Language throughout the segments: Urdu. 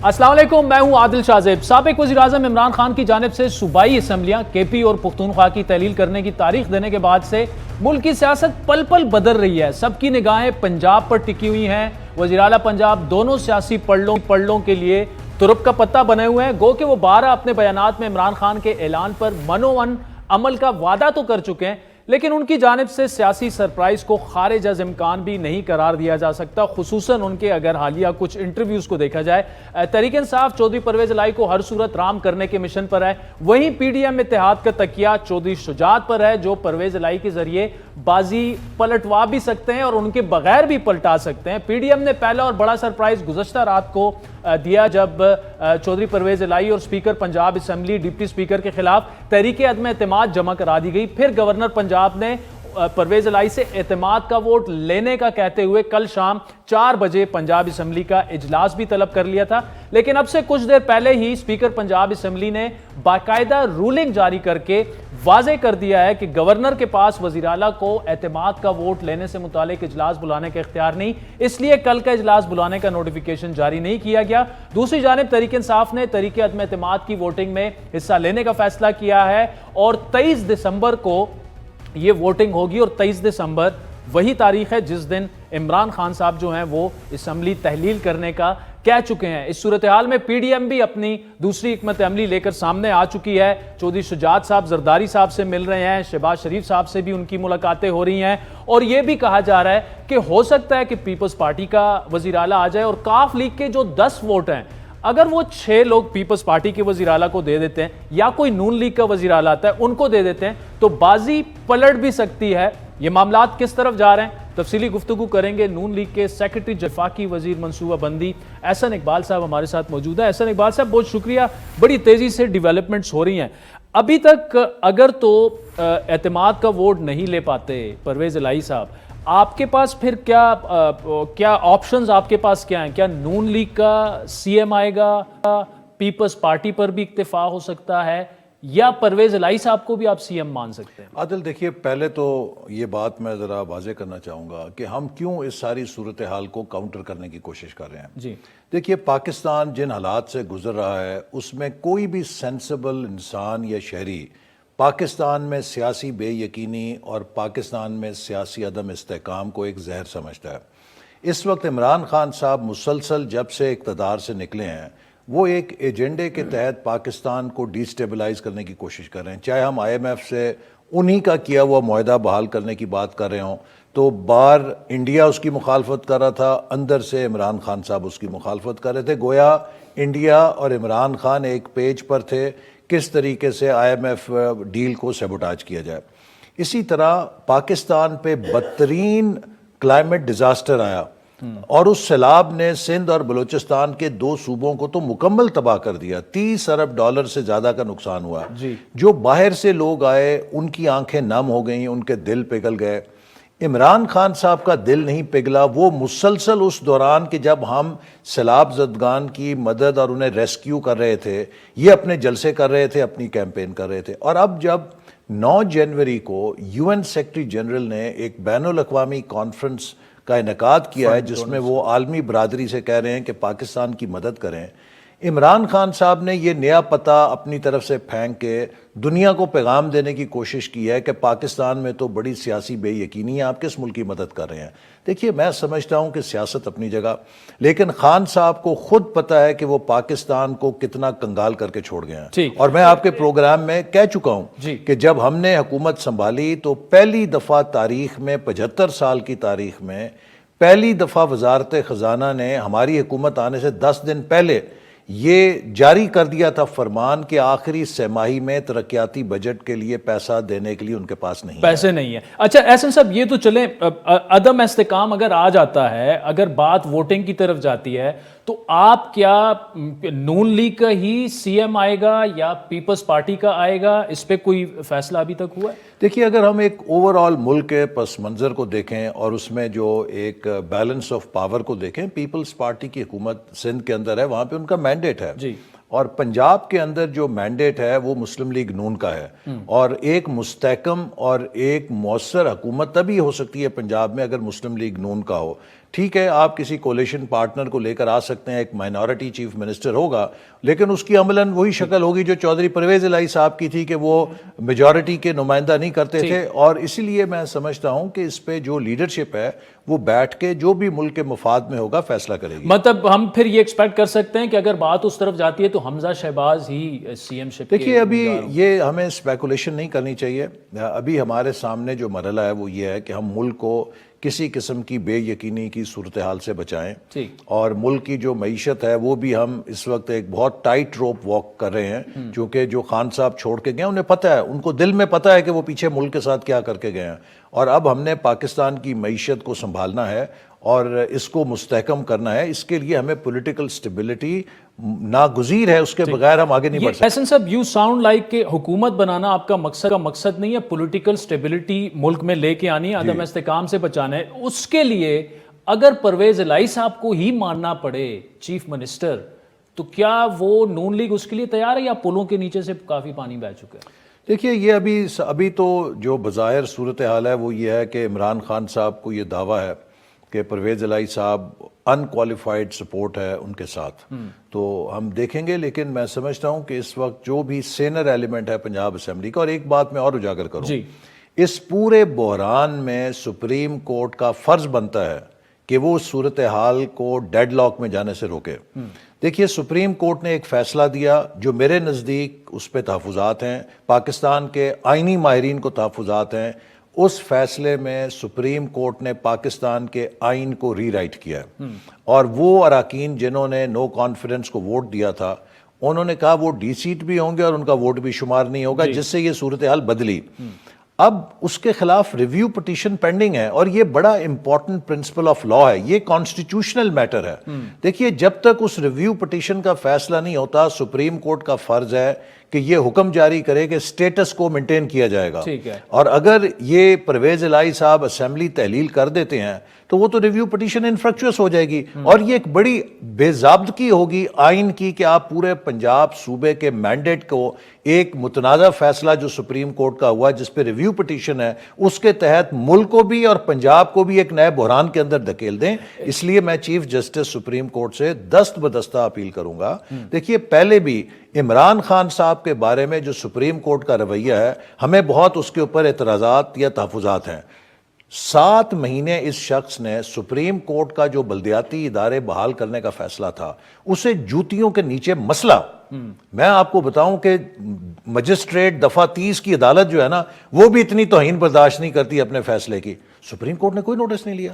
السلام علیکم، میں ہوں عادل شاہ زیب۔ سابق وزیر اعظم عمران خان کی جانب سے صوبائی اسمبلیاں کے پی اور پختونخوا کی تحلیل کرنے کی تاریخ دینے کے بعد سے ملک کی سیاست پل پل بدل رہی ہے۔ سب کی نگاہیں پنجاب پر ٹکی ہوئی ہیں۔ وزیر اعلیٰ پنجاب دونوں سیاسی پڑلوں کے لیے ترپ کا پتہ بنے ہوئے ہیں۔ گو کہ وہ 12 اپنے بیانات میں عمران خان کے اعلان پر منوان عمل کا وعدہ تو کر چکے ہیں، لیکن ان کی جانب سے سیاسی سرپرائز کو خارج از امکان بھی نہیں قرار دیا جا سکتا، خصوصاً ان کے اگر حالیہ کچھ انٹرویوز کو دیکھا جائے۔ تحریک انصاف چودھری پرویز الہی کو ہر صورت رام کرنے کے مشن پر ہے، وہیں پی ڈی ایم اتحاد کا تکیہ چودھری شجاعت پر ہے، جو پرویز الہی کے ذریعے بازی پلٹوا بھی سکتے ہیں اور ان کے بغیر بھی پلٹا سکتے ہیں۔ پی ڈی ایم نے پہلا اور بڑا سرپرائز گزشتہ رات کو دیا جب چودھری پرویز الہی اور speaker Punjab assembly deputy speaker کے خلاف تحریک عدم اعتماد جمع کرا دی گئی۔ پھر گورنر پنجاب نے پرویز الہی سے اعتماد کا ووٹ لینے کا کہتے ہوئے کل شام 4 بجے پنجاب اسمبلی کا اجلاس بھی طلب کر لیا تھا، لیکن اب سے کچھ دیر پہلے ہی اسپیکر پنجاب اسمبلی نے باقاعدہ رولنگ جاری کر کے واضح کر دیا ہے کہ گورنر کے پاس وزیر اعلیٰ کو اعتماد کا ووٹ لینے سے متعلق اجلاس بلانے کا اختیار نہیں، اس لیے کل کا اجلاس بلانے کا نوٹیفیکیشن جاری نہیں کیا گیا۔ دوسری جانب تحریک انصاف نے تحریک عدم اعتماد کی ووٹنگ میں حصہ لینے کا فیصلہ کیا ہے اور 23 دسمبر کو یہ ووٹنگ ہوگی، اور 23 دسمبر وہی تاریخ ہے جس دن عمران خان صاحب جو ہیں وہ اسمبلی تحلیل کرنے کا کہہ چکے ہیں۔ اس صورتحال میں پی ڈی ایم بھی اپنی دوسری حکمت عملی لے کر سامنے آ چکی ہے۔ چودھری شجاعت صاحب زرداری صاحب سے مل رہے ہیں، شہباز شریف صاحب سے بھی ان کی ملاقاتیں ہو رہی ہیں، اور یہ بھی کہا جا رہا ہے کہ ہو سکتا ہے کہ پیپلز پارٹی کا وزیر اعلیٰ آ جائے، اور کاف لیگ کے جو 10 ووٹ ہیں اگر وہ 6 لوگ پیپلز پارٹی کے وزیر اعلیٰ کو دے دیتے ہیں یا کوئی نون لیگ کا وزیر اعلیٰ آتا ہے ان کو دے دیتے ہیں تو بازی پلٹ بھی سکتی ہے۔ یہ معاملات کس طرف جا رہے ہیں تفصیلی گفتگو کریں گے۔ نون لیگ کے سیکرٹری وفاقی وزیر منصوبہ بندی احسن اقبال صاحب ہمارے ساتھ موجود ہیں۔ احسن اقبال صاحب بہت شکریہ، بڑی تیزی سے ڈیولپمنٹس ہو رہی ہیں۔ ابھی تک اگر تو اعتماد کا ووٹ نہیں لے پاتے پرویز الہی صاحب، آپ کے پاس پھر کیا آپشنز آپ کے پاس کیا ہیں؟ کیا نون لیگ کا سی ایم آئے گا، پیپلز پارٹی پر بھی اکتفا ہو سکتا ہے، یا پرویز الہی صاحب کو بھی آپ سی ایم مان سکتے ہیں؟ عادل دیکھیے، پہلے تو یہ بات میں ذرا واضح کرنا چاہوں گا کہ ہم کیوں اس ساری صورتحال کو کاؤنٹر کرنے کی کوشش کر رہے ہیں۔ جی دیکھیے، پاکستان جن حالات سے گزر رہا ہے اس میں کوئی بھی سینسیبل انسان یا شہری پاکستان میں سیاسی بے یقینی اور پاکستان میں سیاسی عدم استحکام کو ایک زہر سمجھتا ہے۔ اس وقت عمران خان صاحب مسلسل جب سے اقتدار سے نکلے ہیں وہ ایک ایجنڈے کے تحت پاکستان کو ڈی سٹیبلائز کرنے کی کوشش کر رہے ہیں، چاہے ہم آئی ایم ایف سے انہی کا کیا ہوا معاہدہ بحال کرنے کی بات کر رہے ہوں تو باہر انڈیا اس کی مخالفت کر رہا تھا، اندر سے عمران خان صاحب اس کی مخالفت کر رہے تھے، گویا انڈیا اور عمران خان ایک پیج پر تھے کس طریقے سے آئی ایم ایف ڈیل کو سیبوٹاج کیا جائے۔ اسی طرح پاکستان پہ بدترین کلائمیٹ ڈیزاسٹر آیا اور اس سیلاب نے سندھ اور بلوچستان کے 2 صوبوں کو تو مکمل تباہ کر دیا، 30 ارب ڈالر سے زیادہ کا نقصان ہوا۔ جو باہر سے لوگ آئے ان کی آنکھیں نم ہو گئیں، ان کے دل پگھل گئے۔ عمران خان صاحب کا دل نہیں پگھلا، وہ مسلسل اس دوران کہ جب ہم سیلاب زدگان کی مدد اور انہیں ریسکیو کر رہے تھے، یہ اپنے جلسے کر رہے تھے، اپنی کیمپین کر رہے تھے، اور اب جب 9 جنوری کو یو این سیکرٹری جنرل نے ایک بین الاقوامی کانفرنس کا انعقاد کیا ہے جس میں وہ عالمی برادری سے کہہ رہے ہیں کہ پاکستان کی مدد کریں، عمران خان صاحب نے یہ نیا پتہ اپنی طرف سے پھینک کے دنیا کو پیغام دینے کی کوشش کی ہے کہ پاکستان میں تو بڑی سیاسی بے یقینی ہے، آپ کس ملک کی مدد کر رہے ہیں۔ دیکھیے، میں سمجھتا ہوں کہ سیاست اپنی جگہ، لیکن خان صاحب کو خود پتہ ہے کہ وہ پاکستان کو کتنا کنگال کر کے چھوڑ گئے ہیں، اور میں آپ کے پروگرام میں کہہ چکا ہوں کہ جب ہم نے حکومت سنبھالی تو پہلی دفعہ تاریخ میں 75 سال کی تاریخ میں پہلی دفعہ وزارت خزانہ نے ہماری حکومت آنے سے 10 دن پہلے یہ جاری کر دیا تھا فرمان کہ آخری سہ ماہی میں ترقیاتی بجٹ کے لیے پیسہ دینے کے لیے ان کے پاس پیسے نہیں ہیں۔ اچھا احسن صاحب، یہ تو چلیں، عدم استحکام اگر آ جاتا ہے، اگر بات ووٹنگ کی طرف جاتی ہے تو آپ کیا نون لیگ کا ہی سی ایم آئے گا یا پیپلز پارٹی کا آئے گا؟ اس پہ کوئی فیصلہ ابھی تک ہوا ہے؟ دیکھیے، اگر ہم ایک اوور آل ملک کے پس منظر کو دیکھیں اور اس میں جو ایک بیلنس آف پاور کو دیکھیں، پیپلز پارٹی کی حکومت سندھ کے اندر ہے، وہاں پہ ان کا مینڈیٹ ہے، اور پنجاب کے اندر جو مینڈیٹ ہے وہ مسلم لیگ نون کا ہے، اور ایک مستحکم اور ایک مؤثر حکومت تبھی ہو سکتی ہے پنجاب میں اگر مسلم لیگ نون کا ہو۔ ٹھیک ہے، آپ کسی کولیشن پارٹنر کو لے کر آ سکتے ہیں، ایک مائنورٹی چیف منسٹر ہوگا، لیکن اس کی عملاً وہی شکل ہوگی جو چودھری پرویز الہی صاحب کی تھی کہ وہ میجورٹی کے نمائندہ نہیں کرتے تھے، اور اسی لیے میں سمجھتا ہوں کہ اس پہ جو لیڈرشپ ہے وہ بیٹھ کے جو بھی ملک کے مفاد میں ہوگا فیصلہ کرے گی۔ مطلب ہم پھر یہ ایکسپیکٹ کر سکتے ہیں کہ اگر بات اس طرف جاتی ہے تو حمزہ شہباز ہی سی ایم شپ؟ دیکھیے، ابھی یہ ہمیں اسپیکولیشن نہیں کرنی چاہیے۔ ابھی ہمارے سامنے جو مرحلہ ہے وہ یہ ہے کہ ہم ملک کو کسی قسم کی بے یقینی کی صورتحال سے بچائیں، اور ملک کی جو معیشت ہے وہ بھی ہم اس وقت ایک بہت ٹائٹ روپ واک کر رہے ہیں، چونکہ جو خان صاحب چھوڑ کے گئے انہیں پتہ ہے، ان کو دل میں پتہ ہے کہ وہ پیچھے ملک کے ساتھ کیا کر کے گئے ہیں، اور اب ہم نے پاکستان کی معیشت کو سنبھالنا ہے اور اس کو مستحکم کرنا ہے۔ اس کے لیے ہمیں پولیٹیکل سٹیبلٹی ناگزیر ہے، اس کے بغیر ہم آگے نہیں بڑھ سکتے۔ احسن صاحب، یو ساؤنڈ لائک کہ حکومت بنانا آپ کا مقصد نہیں ہے، پولیٹیکل سٹیبلٹی ملک میں لے کے آنی ہے، عدم استحکام سے بچانا ہے۔ اس کے لیے اگر پرویز الہی صاحب کو ہی ماننا پڑے چیف منسٹر، تو کیا وہ نون لیگ اس کے لیے تیار ہے، یا پلوں کے نیچے سے کافی پانی بہہ چکا ہے؟ دیکھیے، یہ ابھی تو جو بظاہر صورتحال ہے وہ یہ ہے کہ عمران خان صاحب کو یہ دعویٰ ہے کہ پرویز الہی صاحب ان کوالیفائڈ سپورٹ ہے ان کے ساتھ، تو ہم دیکھیں گے، لیکن میں سمجھتا ہوں کہ اس وقت جو بھی سینئر ایلیمنٹ ہے پنجاب اسمبلی کا، اور ایک بات میں اور اجاگر کروں، اس پورے بحران میں سپریم کورٹ کا فرض بنتا ہے کہ وہ صورتحال کو ڈیڈ لاک میں جانے سے روکے۔ دیکھیے، سپریم کورٹ نے ایک فیصلہ دیا جو میرے نزدیک اس پہ تحفظات ہیں، پاکستان کے آئینی ماہرین کو تحفظات ہیں۔ اس فیصلے میں سپریم کورٹ نے پاکستان کے آئین کو ری رائٹ کیا ہے، اور وہ اراکین جنہوں نے نو کانفیڈنس کو ووٹ دیا تھا انہوں نے کہا وہ ڈی سیٹ بھی ہوں گے اور ان کا ووٹ بھی شمار نہیں ہوگا، جس سے یہ صورتحال بدلی۔ اب اس کے خلاف ریویو پٹیشن پینڈنگ ہے، اور یہ بڑا امپورٹنٹ پرنسپل آف لا ہے، یہ کانسٹیٹیوشنل میٹر ہے۔ دیکھیے، جب تک اس ریویو پٹیشن کا فیصلہ نہیں ہوتا، سپریم کورٹ کا فرض ہے کہ یہ حکم جاری کرے کہ سٹیٹس کو مینٹین کیا جائے گا، اور اگر یہ پرویز الہی صاحب اسمبلی تحلیل کر دیتے ہیں تو وہ تو ریویو پٹیشن انفرکچوس ہو جائے گی، اور یہ ایک بڑی بے ضابطگی ہوگی آئین کی کہ آپ پورے پنجاب صوبے کے مینڈیٹ کو ایک متنازع فیصلہ جو سپریم کورٹ کا ہوا جس پہ ریویو پٹیشن ہے، اس کے تحت ملک کو بھی اور پنجاب کو بھی ایک نئے بحران کے اندر دھکیل دیں۔ اس لیے میں چیف جسٹس سپریم کورٹ سے دست بدستہ اپیل کروں گا۔ دیکھیے، پہلے بھی عمران خان صاحب کے بارے میں جو سپریم کورٹ کا رویہ ہے، ہمیں بہت اس کے اوپر اعتراضات یا تحفظات ہیں۔ 7 مہینے اس شخص نے سپریم کورٹ کا جو بلدیاتی ادارے بحال کرنے کا فیصلہ تھا اسے جوتیوں کے نیچے مسئلہ۔ میں آپ کو بتاؤں کہ مجسٹریٹ دفعہ 30 کی عدالت جو ہے نا، وہ بھی اتنی توہین برداشت نہیں کرتی اپنے فیصلے کی، سپریم کورٹ نے کوئی نوٹس نہیں لیا۔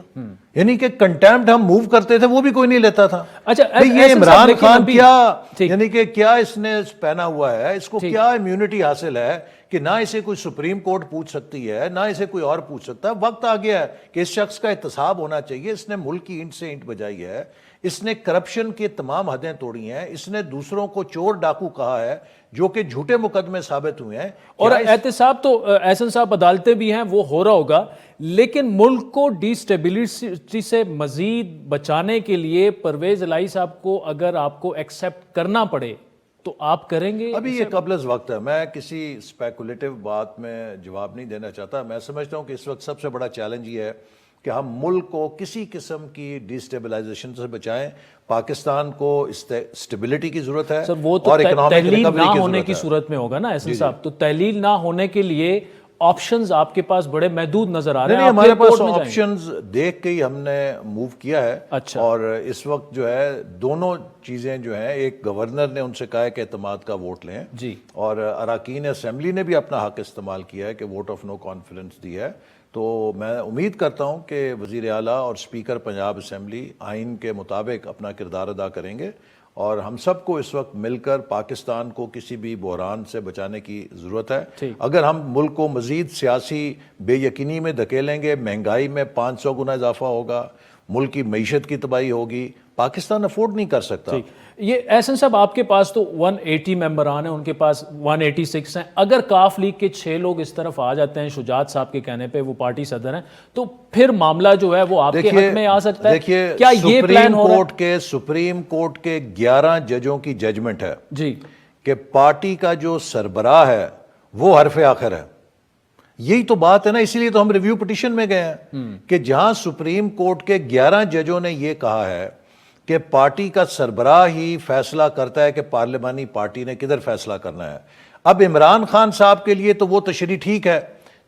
یعنی کہ کنٹیمپٹ ہم موو کرتے تھے وہ بھی کوئی نہیں لیتا تھا۔ اچھا، یہ عمران خان کیا، یعنی کہ کیا اس نے پہنا ہوا ہے، اس کو کیا امیونٹی حاصل ہے کہ نہ اسے کوئی سپریم کورٹ پوچھ سکتی ہے نہ اسے کوئی اور پوچھ سکتا ہے؟ وقت آ گیا ہے کہ اس شخص کا احتساب ہونا چاہیے۔ اس نے ملک کی اینٹ سے اینٹ بجائی ہے، اس نے کرپشن کی تمام حدیں توڑی ہیں، اس نے دوسروں کو چور ڈاکو کہا ہے جو کہ جھوٹے مقدمے ثابت ہوئے ہیں۔ اور احتساب تو احسن صاحب عدالتیں بھی ہیں، وہ ہو رہا ہوگا، لیکن ملک کو ڈی سٹیبلٹی سے مزید بچانے کے لیے پرویز الہی صاحب کو اگر آپ کو ایکسیپٹ کرنا پڑے تو آپ کریں گے؟ ابھی یہ قبل از وقت ہے، میں کسی اسپیکولیٹو بات میں جواب نہیں دینا چاہتا۔ میں سمجھتا ہوں کہ اس وقت سب سے بڑا چیلنج یہ ہے کہ ہم ملک کو کسی قسم کی ڈی سٹیبلائزیشن سے بچائیں۔ پاکستان کو اسٹیبلٹی کی ضرورت ہے، سر وہ تو تحلیل نہ ہونے کی صورت میں ہوگا نا احسن صاحب، تو تحلیل نہ ہونے کے لیے آپشنز آپ کے پاس بڑے محدود نظر آ رہے ہیں۔ ہمارے پاس آپشنز دیکھ کے ہی ہم نے موو کیا ہے، اور اس وقت جو ہے دونوں چیزیں جو ہیں، ایک گورنر نے ان سے کہا ہے کہ اعتماد کا ووٹ لیں، اور اراکین اسمبلی نے بھی اپنا حق استعمال کیا ہے کہ ووٹ آف نو کانفیڈنس دی ہے۔ تو میں امید کرتا ہوں کہ وزیر اعلیٰ اور اسپیکر پنجاب اسمبلی آئین کے مطابق اپنا کردار ادا کریں گے، اور ہم سب کو اس وقت مل کر پاکستان کو کسی بھی بحران سے بچانے کی ضرورت ہے۔ اگر ہم ملک کو مزید سیاسی بے یقینی میں دھکیلیں گے، مہنگائی میں 500 گنا اضافہ ہوگا، ملک کی معیشت کی تباہی ہوگی. پاکستان افورڈ نہیں کر سکتا. یہ احسن صاحب آپ کے پاس تو 180 ممبران ہیں, ان کے پاس 186 ہیں. اگر کاف لیگ کے 6 لوگ اس طرف آ جاتے ہیں شجاعت صاحب کے کہنے پہ, وہ پارٹی صدر ہیں, تو پھر معاملہ جو ہے وہ آپ کے حق میں آ سکتا ہے. کیا یہ پلان ہو رہا ہے؟ سپریم کورٹ کے 11 ججوں کی ججمنٹ ہے جی کہ پارٹی کا جو سربراہ ہے وہ حرف آخر ہے. یہی تو بات ہے نا, اسی لیے تو ہم ریویو پٹیشن میں گئے ہیں کہ جہاں سپریم کورٹ کے 11 ججوں نے یہ کہا ہے کہ پارٹی کا سربراہ ہی فیصلہ کرتا ہے کہ پارلیمانی پارٹی نے کدھر فیصلہ کرنا ہے. اب عمران خان صاحب کے لیے تو وہ تشریح ٹھیک ہے,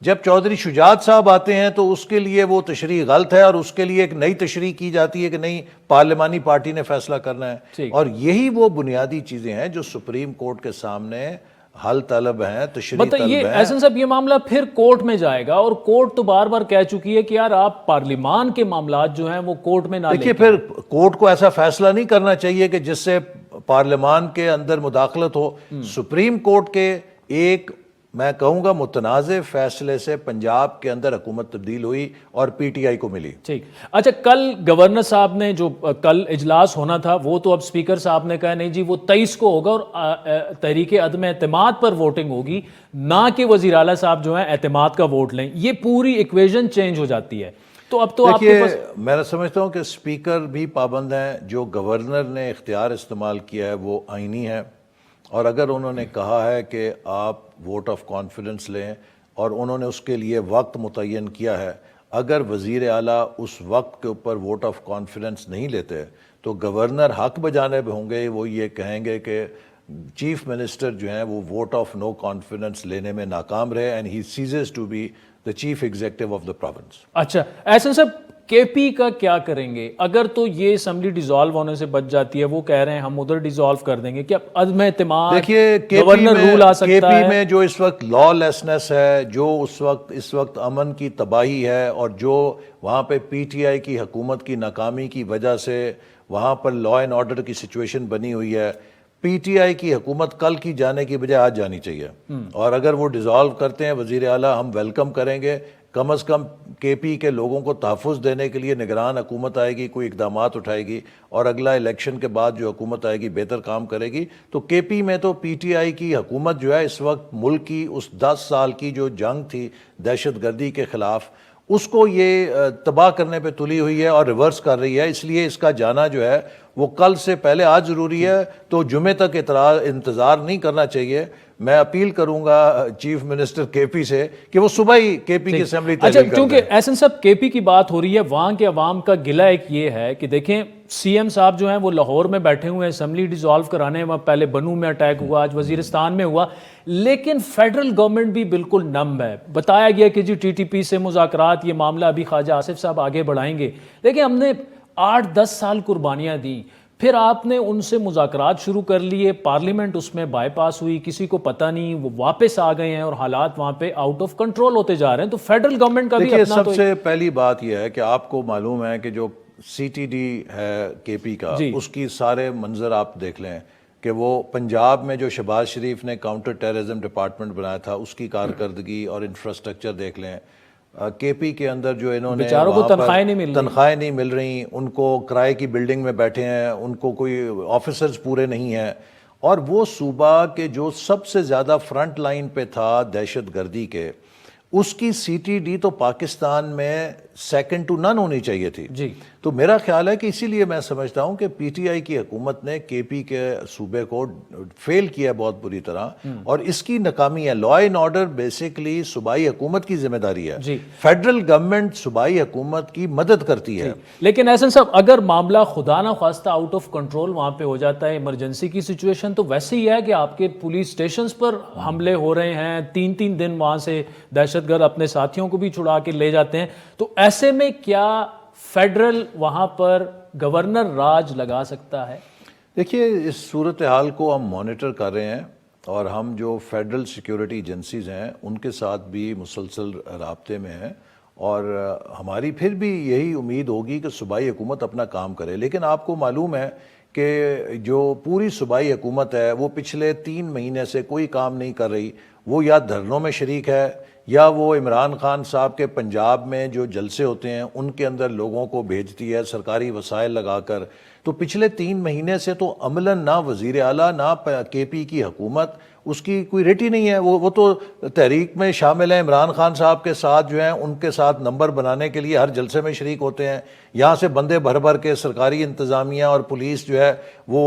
جب چودھری شجاعت صاحب آتے ہیں تو اس کے لیے وہ تشریح غلط ہے, اور اس کے لیے ایک نئی تشریح کی جاتی ہے کہ نہیں پارلیمانی پارٹی نے فیصلہ کرنا ہے. اور یہی وہ بنیادی چیزیں ہیں جو سپریم کورٹ کے سامنے حل طلب ہیں, تشریح طلب ہیں. یہ احسن صاحب یہ معاملہ پھر کورٹ میں جائے گا, اور کورٹ تو بار بار کہہ چکی ہے کہ یار آپ پارلیمان کے معاملات جو ہیں وہ کورٹ میں نہ لیں. دیکھیے پھر کورٹ کو ایسا فیصلہ نہیں کرنا چاہیے کہ جس سے پارلیمان کے اندر مداخلت ہو. سپریم کورٹ کے ایک میں کہوں گا متنازع فیصلے سے پنجاب کے اندر حکومت تبدیل ہوئی اور پی ٹی آئی کو ملی. ٹھیک. اچھا, کل گورنر صاحب نے جو کل اجلاس ہونا تھا وہ تو اب اسپیکر صاحب نے کہا نہیں جی وہ 23 کو ہوگا اور تحریک عدم اعتماد پر ووٹنگ ہوگی, نہ کہ وزیر اعلیٰ صاحب جو ہیں اعتماد کا ووٹ لیں. یہ پوری ایکویژن چینج ہو جاتی ہے. تو اب تو آپ کے پاس میں سمجھتا ہوں کہ اسپیکر بھی پابند ہیں. جو گورنر نے اختیار استعمال کیا ہے وہ آئینی ہے, اور اگر انہوں نے کہا ہے کہ آپ ووٹ آف کانفیڈنس لیں اور انہوں نے اس کے لیے وقت متعین کیا ہے, اگر وزیر اعلیٰ اس وقت کے اوپر ووٹ آف کانفیڈنس نہیں لیتے تو گورنر حق بجانب ہوں گے, وہ یہ کہیں گے کہ چیف منسٹر جو ہیں وہ ووٹ آف نو کانفیڈنس لینے میں ناکام رہے, and he ceases to be the chief executive of the province. اچھا احسن صاحب, کے پی کا کیا کریں گے اگر تو یہ اسمبلی ڈیزالو ہونے سے بچ جاتی ہے؟ وہ کہہ رہے ہیں ہم ادھر ڈیزالو کر دیں گے. کیا عدم اعتماد گورنر رول آ سکتا ہے؟ کے پی میں جو اس وقت لا لیسنس ہے, جو اس وقت امن کی تباہی ہے, اور جو وہاں پہ پی ٹی آئی کی حکومت کی ناکامی کی وجہ سے وہاں پر لا اینڈ آرڈر کی سچویشن بنی ہوئی ہے, پی ٹی آئی کی حکومت کل کی جانے کی بجائے آج جانی چاہیے. اور اگر وہ ڈیزالو کرتے ہیں وزیر اعلیٰ, ہم ویلکم کریں گے. کم از کم کے پی کے لوگوں کو تحفظ دینے کے لیے نگران حکومت آئے گی, کوئی اقدامات اٹھائے گی, اور اگلا الیکشن کے بعد جو حکومت آئے گی بہتر کام کرے گی. تو کے پی میں تو پی ٹی آئی کی حکومت جو ہے اس وقت ملک کی اس 10 سال کی جو جنگ تھی دہشت گردی کے خلاف, اس کو یہ تباہ کرنے پہ تلی ہوئی ہے اور ریورس کر رہی ہے. اس لیے اس کا جانا جو ہے وہ کل سے پہلے آج ضروری ہے. تو جمعے تک انتظار نہیں کرنا چاہیے. میں اپیل کروں گا چیف منسٹر کے پی سے کہ وہ صبح ہی کے پی کی اسمبلی تحلیل کر دیں. کیونکہ احسن صاحب کے پی کی بات ہو رہی ہے, وہاں کے عوام کا گلہ ایک یہ ہے کہ دیکھیں سی ایم صاحب جو ہیں وہ لاہور میں بیٹھے ہوئے ہیں اسمبلی ڈیزالو کرانے, وہاں پہلے بنو میں اٹیک ہوا, آج وزیرستان میں ہوا, لیکن فیڈرل گورنمنٹ بھی بالکل نم ہے. بتایا گیا کہ جی ٹی ٹی پی سے مذاکرات, یہ معاملہ ابھی خواجہ آصف صاحب آگے بڑھائیں گے. لیکن ہم نے 8-10 سال قربانیاں دیں, پھر آپ نے ان سے مذاکرات شروع کر لیے, پارلیمنٹ اس میں بائی پاس ہوئی, کسی کو پتہ نہیں, وہ واپس آ گئے ہیں اور حالات وہاں پہ آؤٹ آف کنٹرول ہوتے جا رہے ہیں. تو فیڈرل گورنمنٹ کا بھی اپنا سب سے پہلی بات یہ ہے کہ آپ کو معلوم ہے کہ جو سی ٹی ڈی ہے کے پی کا, اس کی سارے منظر آپ دیکھ لیں کہ وہ پنجاب میں جو شہباز شریف نے کاؤنٹر ٹیررزم ڈپارٹمنٹ بنایا تھا اس کی کارکردگی اور انفراسٹرکچر دیکھ لیں. کے پی کے اندر جو انہوں نے بیچاروں کو تنخواہیں نہیں مل رہی, ان کو کرائے کی بلڈنگ میں بیٹھے ہیں, ان کو کوئی آفیسرز پورے نہیں ہیں, اور وہ صوبہ کے جو سب سے زیادہ فرنٹ لائن پہ تھا دہشت گردی کے, اس کی سی ٹی ڈی تو پاکستان میں سیکنڈ ٹو نن ہونی چاہیے تھی. جی تو میرا خیال ہے کہ اسی لیے میں سمجھتا ہوں کہ پی ٹی آئی کی حکومت نے کے پی کے صوبے کو فیل کیا بہت بری طرح, اور اس کی ناکامی ہے. لا اینڈ آرڈر بیسیکلی صوبائی حکومت کی ذمہ داری ہے. فیڈرل گورنمنٹ صوبائی حکومت کی مدد کرتی ہے. لیکن احسن صاحب اگر معاملہ خدا نہ خواستہ آؤٹ آف کنٹرول وہاں پہ ہو جاتا ہے, ایمرجنسی کی سچویشن, تو ویسے ہی ہے کہ آپ کے پولیس اسٹیشنز پر حملے ہو رہے ہیں, 3 دن وہاں سے دہشت گرد اپنے ساتھیوں کو بھی چھڑا کے لے جاتے ہیں. تو ایسے میں کیا فیڈرل وہاں پر گورنر راج لگا سکتا ہے؟ دیکھیے اس صورتحال کو ہم مانیٹر کر رہے ہیں, اور ہم جو فیڈرل سیکیورٹی ایجنسیز ہیں ان کے ساتھ بھی مسلسل رابطے میں ہیں, اور ہماری پھر بھی یہی امید ہوگی کہ صوبائی حکومت اپنا کام کرے. لیکن آپ کو معلوم ہے کہ جو پوری صوبائی حکومت ہے وہ پچھلے 3 مہینے سے کوئی کام نہیں کر رہی. وہ یا دھرنوں میں شریک ہے, یا وہ عمران خان صاحب کے پنجاب میں جو جلسے ہوتے ہیں ان کے اندر لوگوں کو بھیجتی ہے سرکاری وسائل لگا کر. تو پچھلے 3 مہینے سے تو عملاً نہ وزیر اعلیٰ نہ کے پی کی حکومت اس کی کوئی ریٹ ہی نہیں ہے. وہ تو تحریک میں شامل ہیں, عمران خان صاحب کے ساتھ جو ہیں ان کے ساتھ نمبر بنانے کے لیے ہر جلسے میں شریک ہوتے ہیں. یہاں سے بندے بھر بھر کے سرکاری انتظامیہ اور پولیس جو ہے وہ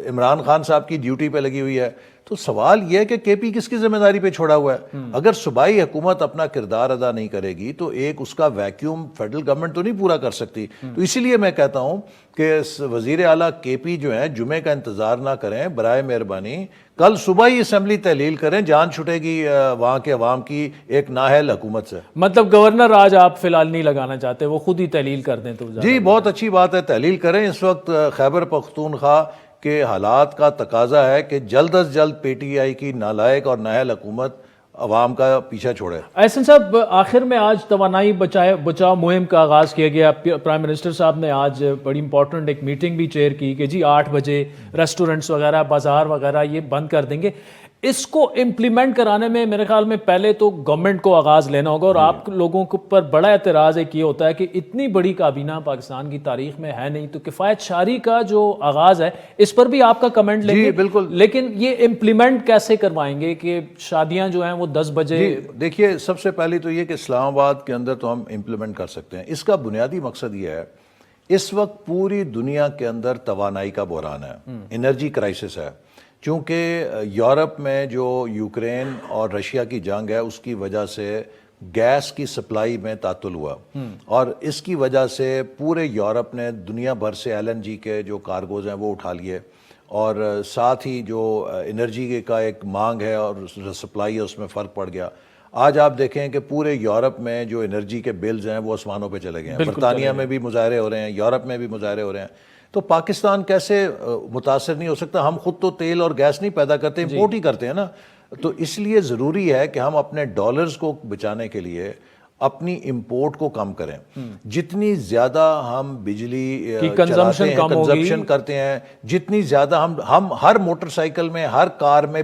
عمران خان صاحب کی ڈیوٹی پہ لگی ہوئی ہے. تو سوال یہ ہے کہ کے پی کس کی ذمہ داری پہ چھوڑا ہوا ہے؟ اگر صوبائی حکومت اپنا کردار ادا نہیں کرے گی تو ایک اس کا ویکیوم فیڈرل گورنمنٹ تو نہیں پورا کر سکتی. تو اسی لیے میں کہتا ہوں کہ وزیر اعلیٰ کے پی جو ہیں جمعے کا انتظار نہ کریں, برائے مہربانی کل صبح ہی اسمبلی تحلیل کریں, جان چھٹے گی وہاں کے عوام کی ایک نااہل حکومت سے. مطلب گورنر آج آپ فی الحال نہیں لگانا چاہتے, وہ خود ہی تحلیل کر دیں تو جی بہت اچھی بات ہے, تحلیل کریں. اس وقت خیبر پختونخوا کے حالات کا تقاضا ہے کہ جلد از جلد پی ٹی آئی کی نالائق اور نااہل حکومت عوام کا پیچھا چھوڑے. احسن صاحب, آخر میں آج توانائی بچاؤ مہم کا آغاز کیا گیا. پرائم منسٹر صاحب نے آج بڑی امپورٹنٹ ایک میٹنگ بھی چیئر کی کہ جی 8 بجے ریسٹورنٹس وغیرہ بازار وغیرہ یہ بند کر دیں گے. اس کو امپلیمنٹ کرانے میں میرے خیال میں پہلے تو گورنمنٹ کو آغاز لینا ہوگا, اور آپ لوگوں کے اوپر بڑا اعتراض ایک یہ ہوتا ہے کہ اتنی بڑی کابینہ پاکستان کی تاریخ میں ہے نہیں, تو کفایت شاری کا جو آغاز ہے اس پر بھی آپ کا کمنٹ لیں گے. جی بالکل, لیکن یہ امپلیمنٹ کیسے کروائیں گے کہ شادیاں جو ہیں وہ 10 بجے؟ دیکھیے سب سے پہلی تو یہ کہ اسلام آباد کے اندر تو ہم امپلیمنٹ کر سکتے ہیں. اس کا بنیادی مقصد یہ ہے, اس وقت پوری دنیا کے اندر توانائی کا بحران ہے, انرجی کرائسس ہے. چونکہ یورپ میں جو یوکرین اور رشیا کی جنگ ہے اس کی وجہ سے گیس کی سپلائی میں تعطل ہوا, اور اس کی وجہ سے پورے یورپ نے دنیا بھر سے ایل این جی کے جو کارگوز ہیں وہ اٹھا لیے, اور ساتھ ہی جو انرجی کا ایک مانگ ہے اور سپلائی ہے اس میں فرق پڑ گیا. آج آپ دیکھیں کہ پورے یورپ میں جو انرجی کے بلز ہیں وہ آسمانوں پہ چلے گئے ہیں. برطانیہ میں بھی مظاہرے ہو رہے ہیں, یورپ میں بھی مظاہرے ہو رہے ہیں. تو پاکستان کیسے متاثر نہیں ہو سکتا؟ ہم خود تو تیل اور گیس نہیں پیدا کرتے, امپورٹ ہی کرتے ہیں نا. تو اس لیے ضروری ہے کہ ہم اپنے ڈالرز کو بچانے کے لیے اپنی امپورٹ کو کم کریں. جتنی زیادہ ہم بجلی کنزمپشن کرتے ہیں, جتنی زیادہ ہم ہر موٹر سائیکل میں ہر کار میں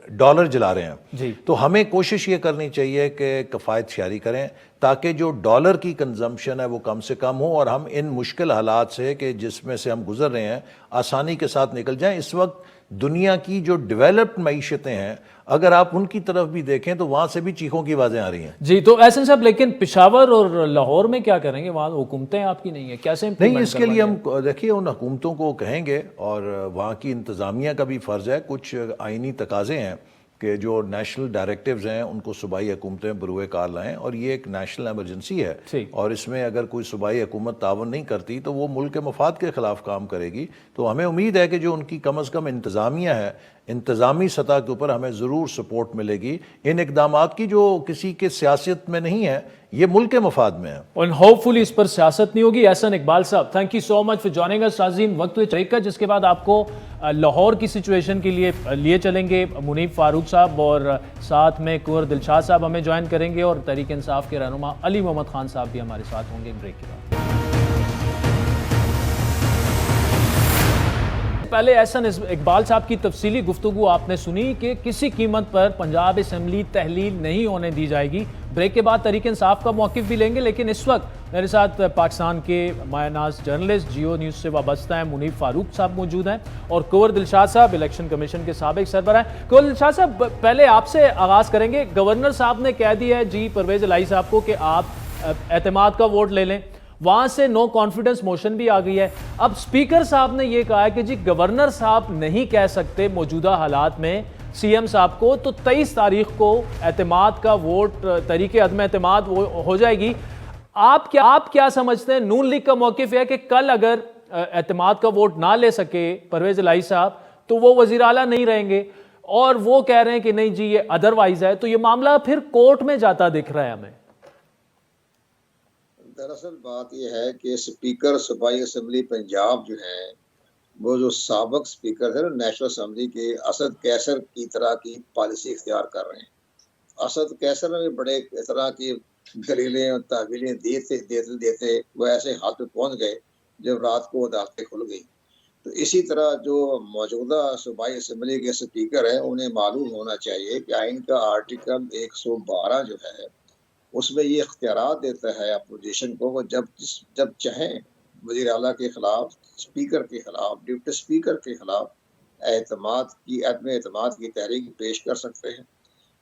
ڈالر جلا رہے ہیں, تو ہمیں کوشش یہ کرنی چاہیے کہ کفایت شعاری کریں تاکہ جو ڈالر کی کنزمپشن ہے وہ کم سے کم ہو, اور ہم ان مشکل حالات سے کہ جس میں سے ہم گزر رہے ہیں آسانی کے ساتھ نکل جائیں. اس وقت دنیا کی جو ڈیولپڈ معیشتیں ہیں اگر آپ ان کی طرف بھی دیکھیں تو وہاں سے بھی چیخوں کی آوازیں آ رہی ہیں. جی تو احسن صاحب, لیکن پشاور اور لاہور میں کیا کریں گے؟ وہاں حکومتیں آپ کی نہیں ہیں, کیسے نہیں؟ اس کے لیے ہم دیکھیے ان حکومتوں کو کہیں گے, اور وہاں کی انتظامیہ کا بھی فرض ہے. کچھ آئینی تقاضے ہیں کہ جو نیشنل ڈائریکٹیوز ہیں ان کو صوبائی حکومتیں بروئے کار لائیں, اور یہ ایک نیشنل ایمرجنسی ہے, اور اس میں اگر کوئی صوبائی حکومت تعاون نہیں کرتی تو وہ ملک کے مفاد کے خلاف کام کرے گی. تو ہمیں امید ہے کہ جو ان کی کم از کم انتظامیہ ہے, انتظامی سطح کے اوپر ہمیں ضرور سپورٹ ملے گی ان اقدامات کی جو کسی کے سیاست میں نہیں ہے, یہ ملک کے مفاد میں ہے. اور ہوپ فلی اس پر سیاست نہیں ہوگی. احسن اقبال صاحب, thank you so much for joining us. ناظرین, وقت بریک کا, جس کے بعد آپ کو لاہور کی سچویشن کے لیے چلیں گے منیب فاروق صاحب, اور ساتھ میں کنور دلشاد صاحب ہمیں جوائن کریں گے, اور تحریک انصاف کے رہنما علی محمد خان صاحب بھی ہمارے ساتھ ہوں گے بریک کے بعد. پہلے احسن اقبال صاحب کی تفصیلی گفتگو آپ نے سنی کہ کسی قیمت پر پنجاب اسمبلی تحلیل نہیں ہونے دی جائے گی. بریک کے بعد تحریک انصاف کا موقف بھی لیں گے, لیکن اس وقت میرے ساتھ پاکستان کے مایہ ناز جرنلسٹ جیو نیوز سے وابستہ ہیں منیب فاروق صاحب موجود ہیں, اور کنور دلشاد صاحب الیکشن کمیشن کے سابق سربراہ ہیں. کنور دلشاد صاحب, پہلے آپ سے آغاز کریں گے. گورنر صاحب نے کہہ دیا ہے جی پرویز الہی صاحب کو کہ آپ اعتماد کا ووٹ لے لیں, وہاں سے نو کانفیڈنس موشن بھی آ گئی ہے. اب اسپیکر صاحب نے یہ کہا ہے کہ جی گورنر صاحب نہیں کہہ سکتے موجودہ حالات میں سی ایم صاحب کو, تو 23 تاریخ کو اعتماد کا ووٹ طریقے عدم اعتماد ہو جائے گی. آپ کیا سمجھتے ہیں؟ نون لیگ کا موقف ہے کہ کل اگر اعتماد کا ووٹ نہ لے سکے پرویز الہی صاحب تو وہ وزیر اعلیٰ نہیں رہیں گے, اور وہ کہہ رہے ہیں کہ نہیں جی یہ ادروائز ہے, تو یہ معاملہ پھر کورٹ میں جاتا دکھ رہا ہے ہمیں. دراصل بات یہ ہے کہ اسپیکر صوبائی اسمبلی پنجاب جو ہیں وہ جو سابق اسپیکر تھے نیشنل اسمبلی کے اسد کیسر کی طرح کی پالیسی اختیار کر رہے ہیں. اسد کیسر نے بڑے طرح کی دلیلیں اور تحویلیں دیتے وہ ایسے حال پہ پہنچ گئے جب رات کو عدالتیں کھل گئی. تو اسی طرح جو موجودہ صوبائی اسمبلی کے اسپیکر ہیں انہیں معلوم ہونا چاہیے کہ آئین کا آرٹیکل 112 جو ہے اس میں یہ اختیارات دیتا ہے اپوزیشن کو جب چاہیں وزیر اعلیٰ کے خلاف، اسپیکر کے خلاف، ڈپٹی اسپیکر کے خلاف عدم اعتماد کی تحریک پیش کر سکتے ہیں۔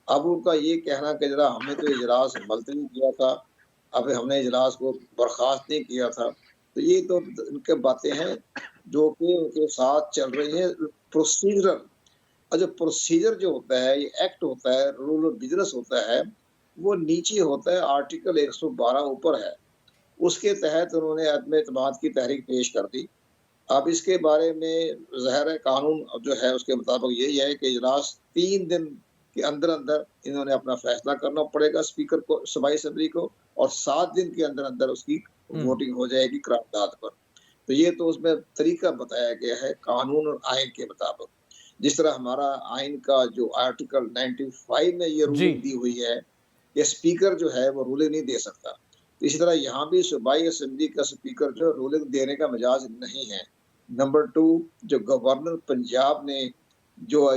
اب ان کا یہ کہنا کہ ذرا ہم نے تو اجلاس ملتوی کیا تھا، اب ہم نے اجلاس کو برخاست نہیں کیا تھا، تو یہ تو ان کے باتیں ہیں جو کہ ان کے ساتھ چل رہی ہیں پروسیجرل۔ اور جو پروسیجر جو ہوتا ہے، یہ ایکٹ ہوتا ہے، رول آف بزنس ہوتا ہے، وہ نیچے ہوتا ہے، آرٹیکل 112 اوپر ہے، اس کے تحت انہوں نے عدم اعتماد کی تحریک پیش کر دی۔ اب اس کے بارے میں ظاہر ہے قانون جو ہے اس کے مطابق یہی ہے کہ اجلاس 3 دن کے اندر انہوں نے اپنا فیصلہ کرنا پڑے گا اسپیکر کو، صوبائی اسمبلی کو، اور 7 دن کے اندر اس کی ووٹنگ ہو جائے گی قرارداد پر۔ تو یہ تو اس میں طریقہ بتایا گیا ہے قانون اور آئین کے مطابق، جس طرح ہمارا آئین کا جو آرٹیکل 95 میں یہ رولنگ دی ہوئی ہے کہ اسپیکر جو ہے وہ رولنگ نہیں دے سکتا، تو اسی طرح یہاں بھی صوبائی اسمبلی کا اسپیکر جو رولنگ دینے کا مجاز نہیں ہے۔ نمبر 2، جو گورنر پنجاب نے جو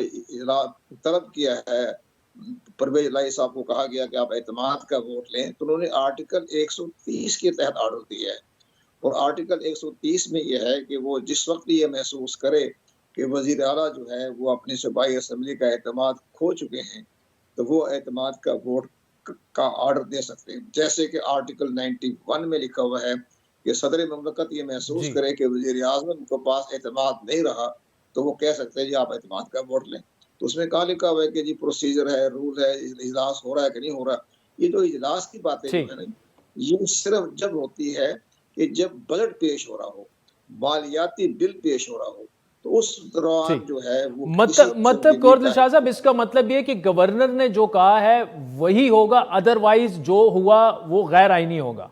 طلب کیا ہے، پرویز الہی صاحب کو کہا گیا کہ آپ اعتماد کا ووٹ لیں، تو انہوں نے آرٹیکل 130 کے تحت آرڈر دیا ہے، اور آرٹیکل 130 میں یہ ہے کہ وہ جس وقت یہ محسوس کرے کہ وزیر اعلیٰ جو ہے وہ اپنی صوبائی اسمبلی کا اعتماد کھو چکے ہیں، تو وہ اعتماد کا ووٹ کا آرڈر دے سکتے ہیں۔ جیسے کہ آرٹیکل 91 میں لکھا ہوا ہے کہ صدر مملکت یہ محسوس کرے کہ وزیر اعظم کے پاس اعتماد نہیں رہا، تو وہ کہہ سکتے ہیں جی آپ اعتماد کا ووٹ لیں۔ تو اس میں کہاں لکھا ہوا ہے کہ جی پروسیجر ہے، رول ہے، اجلاس ہو رہا ہے کہ نہیں ہو رہا۔ یہ جو اجلاس کی باتیں جو ہے نا، یہ صرف جب ہوتی ہے کہ جب بجٹ پیش ہو رہا ہو، مالیاتی بل پیش ہو رہا ہو، تو اس دوران جو ہے وہ مطلب گورنر شاہ صاحب اس کا مطلب یہ کہ گورنر نے جو کہا ہے وہی ہوگا، ادروائز جو ہوا وہ غیر آئینی ہوگا۔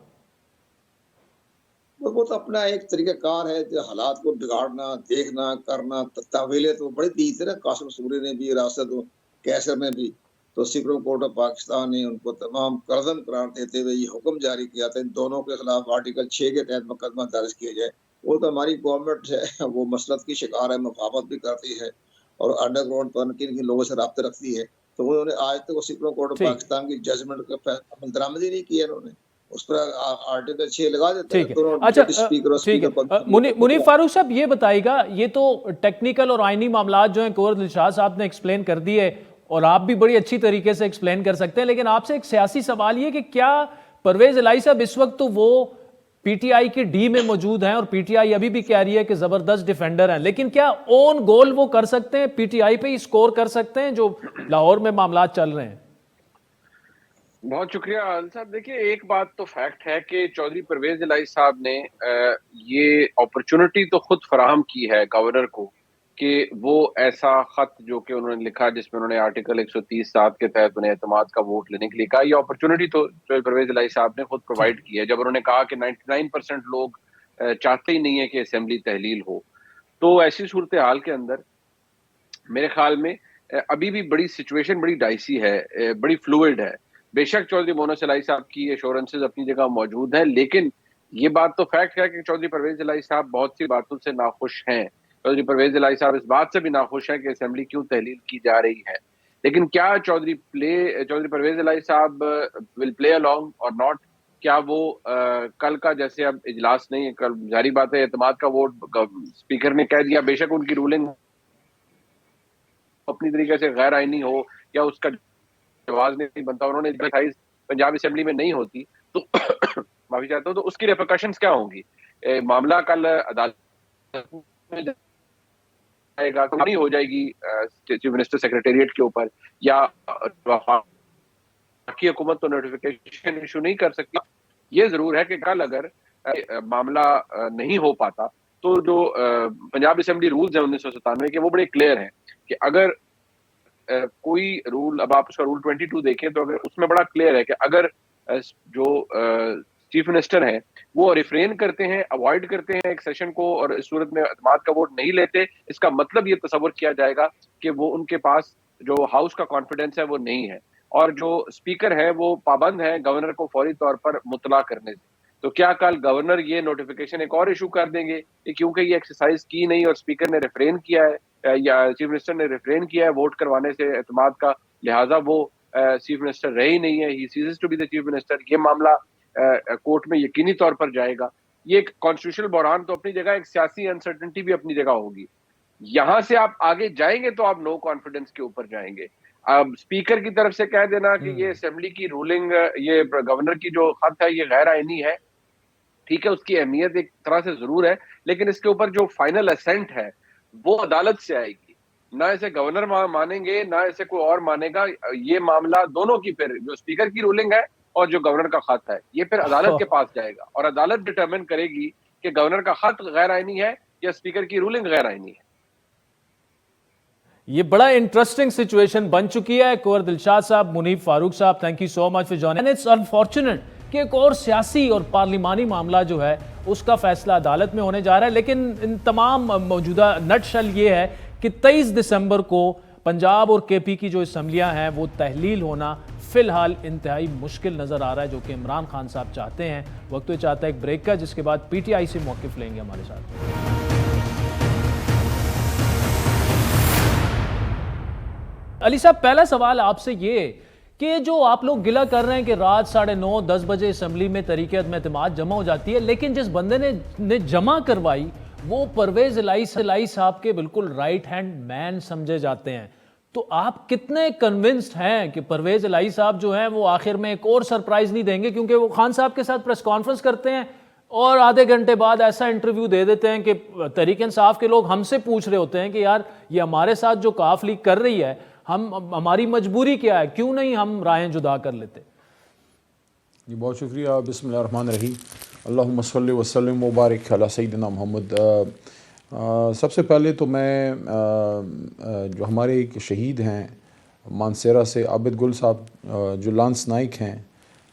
وہ تو اپنا ایک طریقہ کار ہے جو حالات کو بگاڑنا، دیکھنا، کرنا، تعویلیں تو بڑی دی تھی نا قاسم سوری نے بھی، راست کیسر نے بھی، تو سپریم کورٹ آف پاکستان نے ان کو تمام قرضن قرار دیتے ہوئے یہ حکم جاری کیا تھا ان دونوں کے خلاف آرٹیکل 6 کے تحت مقدمہ درج کیا جائے۔ وہ تو ہماری گورنمنٹ ہے، وہ مسلط کی شکار ہے، مفاوضت بھی کرتی ہے اور انڈر گراؤنڈ پر کن لوگوں سے رابطے رکھتی ہے، تو انہوں نے آج تک سپریم کورٹ آف پاکستان کی ججمنٹ کا عمل درآمد ہی نہیں کیا، انہوں نے اس پر آرٹیکل 6 لگا دیتے ہیں۔ اچھا منیف فاروق صاحب یہ بتائیے گا، یہ تو ٹیکنیکل اور آئینی معاملات جو ہیں قور دلشاد صاحب نے ایکسپلین کر دیے اور آپ بھی بڑی اچھی طریقے سے ایکسپلین کر سکتے ہیں، لیکن آپ سے ایک سیاسی سوال یہ کہ کیا پرویز الہی صاحب اس وقت تو وہ پی ٹی آئی کی ڈی میں موجود ہیں اور پی ٹی آئی ابھی بھی کہہ رہی ہے کہ زبردست ڈیفینڈر ہیں، لیکن کیا اون گول وہ کر سکتے ہیں، پی ٹی آئی پہ ہی سکور کر سکتے ہیں جو لاہور میں معاملات چل رہے ہیں؟ بہت شکریہ عادل صاحب۔ دیکھیے ایک بات تو فیکٹ ہے کہ چودھری پرویز الہی صاحب نے یہ اپرچونٹی تو خود فراہم کی ہے گورنر کو کہ وہ ایسا خط جو کہ انہوں نے لکھا جس میں انہوں نے آرٹیکل 130(7) کے تحت انہیں اعتماد کا ووٹ لینے کے لیے کہا، یہ اپرچونٹی تو پرویز الہی صاحب نے خود پرووائڈ کی ہے جب انہوں نے کہا کہ 99% لوگ چاہتے ہی نہیں ہے کہ اسمبلی تحلیل ہو۔ تو ایسی صورتحال کے اندر میرے خیال میں ابھی بھی بڑی سچویشن بڑی ڈائسی ہے، بڑی فلوئڈ ہے۔ بے شک چودھری مونس الہی صاحب کی ایشورنسز اپنی جگہ موجود ہیں، لیکن یہ بات تو فیکٹ ہے کہ چودھری پرویز الہی صاحب بہت سی باتوں سے ناخوش ہیں۔ چودھری پرویز الہی صاحب اس بات سے بھی ناخوش ہیں کہ اسمبلی کیوں تحلیل کی جا رہی ہے، لیکن کیا چودھری پرویز الہی صاحب ول پلے along اور ناٹ؟ کیا وہ کل کا جیسے اب اجلاس نہیں ہے، کل ظاہری بات ہے اعتماد کا ووٹ اسپیکر نے کہہ دیا، بے شک ان کی رولنگ اپنی طریقے سے غیر آئینی ہو یا اس کا جواز نہیں بنتا، انہوں نے پنجاب اسمبلی میں نہیں ہوتی تو معافی چاہتا ہوں، تو اس کی ریپرکشنز کیا ہوں گی؟ معاملہ کل عدالت میں جائے گا، نہیں ہو جائے گی چیف منسٹر سیکریٹریٹ کے اوپر، یا باقی حکومت تو نوٹیفیکیشن ایشو نہیں کر سکتی۔ یہ ضرور ہے کہ کل اگر معاملہ نہیں ہو پاتا تو جو پنجاب اسمبلی رولز ہیں 1997 کے وہ بڑے کلیئر ہیں کہ اگر کوئی رول، اب آپ اس کا رول 22 دیکھیں تو اگر اس میں بڑا کلیئر ہے کہ اگر جو چیف منسٹر ہیں وہ ریفرین کرتے ہیں، اوائڈ کرتے ہیں ایک سیشن کو اور اس صورت میں اعتماد کا ووٹ نہیں لیتے، اس کا مطلب یہ تصور کیا جائے گا کہ وہ ان کے پاس جو ہاؤس کا کانفیڈنس ہے وہ نہیں ہے، اور جو اسپیکر ہے وہ پابند ہے گورنر کو فوری طور پر مطلع کرنے سے۔ تو کیا کل گورنر یہ نوٹیفیکیشن ایک اور ایشو کر دیں گے کہ کیونکہ یہ ایکسرسائز کی نہیں اور اسپیکر نے ریفرین کیا ہے یا چیف منسٹر نے ریفرین کیا ہے ووٹ کروانے سے اعتماد کا، لہٰذا وہ چیف منسٹر رہے ہی نہیں ہے، ہی ceases to be the chief minister, یہ معاملہ کورٹ میں یقینی طور پر جائے گا. یہ ایک کانسٹیٹیوشنل بحران تو اپنی جگہ، ایک سیاسی انسرٹنٹی بھی اپنی جگہ ہوگی. یہاں سے آپ آگے جائیں گے تو آپ نو کانفیڈنس کے اوپر جائیں گے. اب اسپیکر کی طرف سے کہہ دینا کہ یہ اسمبلی کی رولنگ، یہ گورنر کی جو خط ہے یہ غیر آئینی ہے، ٹھیک ہے، اس کی اہمیت ایک طرح سے ضرور ہے، لیکن اس کے اوپر جو فائنل اسینٹ ہے وہ عدالت سے آئے گی. نہ اسے گورنر مانیں گے نہ اسے کوئی اور مانے گا. یہ معاملہ دونوں کی، پھر جو اسپیکر کی رولنگ ہے اور جو گورنر کا خط ہے، یہ پھر عدالت کے پاس جائے گا اور عدالت ڈٹرمن کرے گی کہ گورنر کا خط غیر آئینی ہے یا اسپیکر کی رولنگ غیر آئینی ہے. یہ بڑا انٹرسٹنگ سچویشن بن چکی ہے. کنور دلشاد صاحب، منیب فاروق صاحب، thank you so much for joining. It's unfortunate کہ ایک اور سیاسی اور پارلیمانی معاملہ جو ہے اس کا فیصلہ عدالت میں ہونے جا رہا ہے، لیکن ان تمام موجودہ نٹ شل یہ ہے کہ 23 دسمبر کو پنجاب اور کے پی کی جو اسمبلیاں ہیں وہ تحلیل ہونا فی الحال انتہائی مشکل نظر آ رہا ہے، جو کہ عمران خان صاحب چاہتے ہیں. وقت تو چاہتا ہے ایک بریک کا، جس کے بعد پی ٹی آئی سے موقف لیں گے ہمارے ساتھ. علی صاحب، پہلا سوال آپ سے یہ کہ جو آپ لوگ گلہ کر رہے ہیں کہ رات 9:30 10 بجے اسمبلی میں طریقہ عدم اعتماد جمع ہو جاتی ہے، لیکن جس بندے نے جمع کروائی وہ پرویز الہی صاحب کے بالکل رائٹ ہینڈ مین سمجھے جاتے ہیں. تو آپ کتنے کنونسڈ ہیں کہ پرویز الہی صاحب جو ہیں وہ آخر میں ایک اور سرپرائز نہیں دیں گے؟ کیونکہ وہ خان صاحب کے ساتھ پریس کانفرنس کرتے ہیں اور آدھے گھنٹے بعد ایسا انٹرویو دے دیتے ہیں کہ تحریک انصاف کے لوگ ہم سے پوچھ رہے ہوتے ہیں کہ یار یہ ہمارے ساتھ جو کاف لیگ کر رہی ہے، ہماری مجبوری کیا ہے، کیوں نہیں ہم رائیں جدا کر لیتے؟ جی بہت شکریہ. بسم اللہ الرحمن الرحیم. اللہم صلی وسلم وبارک علی سیدنا محمد. سب سے پہلے تو میں جو ہمارے ایک شہید ہیں مانسیرا سے، عابد گل صاحب جو لانس نائک ہیں،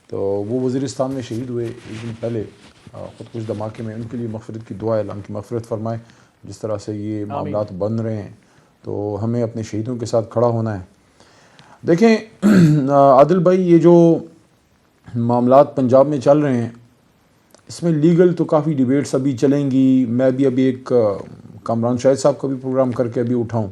تو وہ وزیرستان میں شہید ہوئے ایک دن پہلے خودکش دھماکے میں. ان کے لیے مغفرت کی دعا ہے، اللہ ان کی مغفرت فرمائے. جس طرح سے یہ معاملات بن رہے ہیں تو ہمیں اپنے شہیدوں کے ساتھ کھڑا ہونا ہے. دیکھیں عادل بھائی، یہ جو معاملات پنجاب میں چل رہے ہیں اس میں لیگل تو کافی ڈیبیٹس ابھی چلیں گی. میں بھی ابھی ایک کامران شاہد صاحب کا بھی پروگرام کر کے ابھی اٹھاؤں،